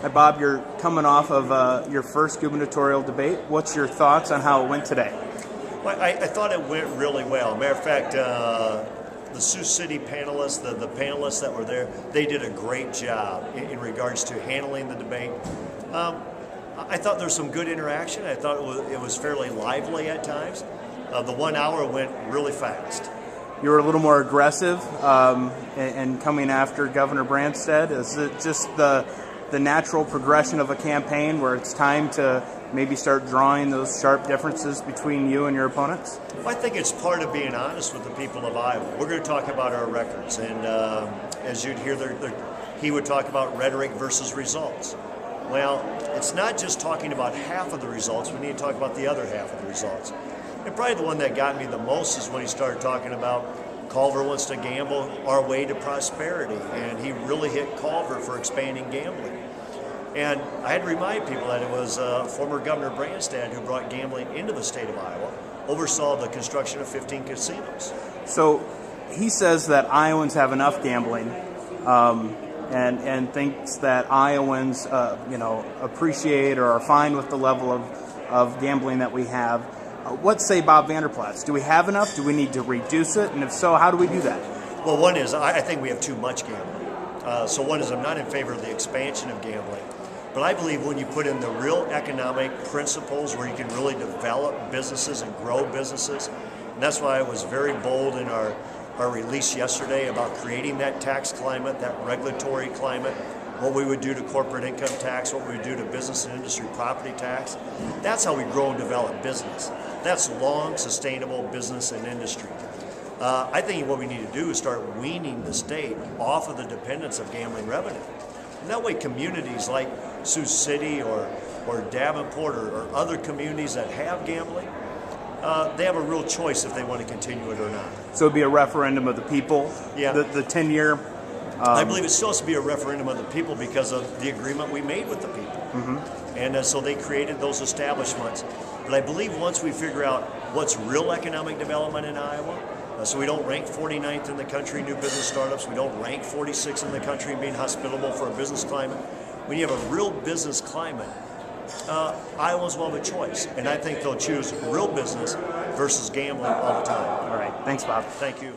Hi, Bob. You're coming off of your first gubernatorial debate. What's your thoughts on how it went today? Well, I thought it went really well. Matter of fact, the Sioux City panelists, the panelists that were there, they did a great job in regards to handling the debate. I thought there was some good interaction. I thought it was fairly lively at times. The 1 hour went really fast. You were a little more aggressive in coming after Governor Branstad. Is it just the natural progression of a campaign where it's time to maybe start drawing those sharp differences between you and your opponents? Well, I think it's part of being honest with the people of Iowa. We're going to talk about our records, and as you'd hear, he would talk about rhetoric versus results. Well, it's not just talking about half of the results. We need to talk about the other half of the results. And probably the one that got me the most is when he started talking about Culver wants to gamble our way to prosperity, and he really hit Culver for expanding gambling. And I had to remind people that it was former Governor Branstad who brought gambling into the state of Iowa, oversaw the construction of 15 casinos. So he says that Iowans have enough gambling, and thinks that Iowans, appreciate or are fine with the level of gambling that we have. What say Bob Vander? Do we have enough? Do we need to reduce it? And if so, how do we do that? Well, one is I think we have too much gambling. So one is I'm not in favor of the expansion of gambling. But I believe when you put in the real economic principles where you can really develop businesses and grow businesses, and that's why I was very bold in our release yesterday about creating that tax climate, that regulatory climate, what we would do to corporate income tax, what we would do to business and industry property tax. That's how we grow and develop business. That's long, sustainable business and industry. I think what we need to do is start weaning the state off of the dependence of gambling revenue. And that way communities like Sioux City or Davenport or other communities that have gambling, they have a real choice if they want to continue it or not. So it'd be a referendum of the people? Yeah. The 10-year... I believe it's supposed to be a referendum of the people because of the agreement we made with the people. Mm-hmm. And so they created those establishments. But I believe once we figure out what's real economic development in Iowa, so we don't rank 49th in the country in new business startups, we don't rank 46th in the country in being hospitable for a business climate. When you have a real business climate, Iowans will have a choice. And I think they'll choose real business versus gambling all the time. All right. Thanks, Bob. Thank you.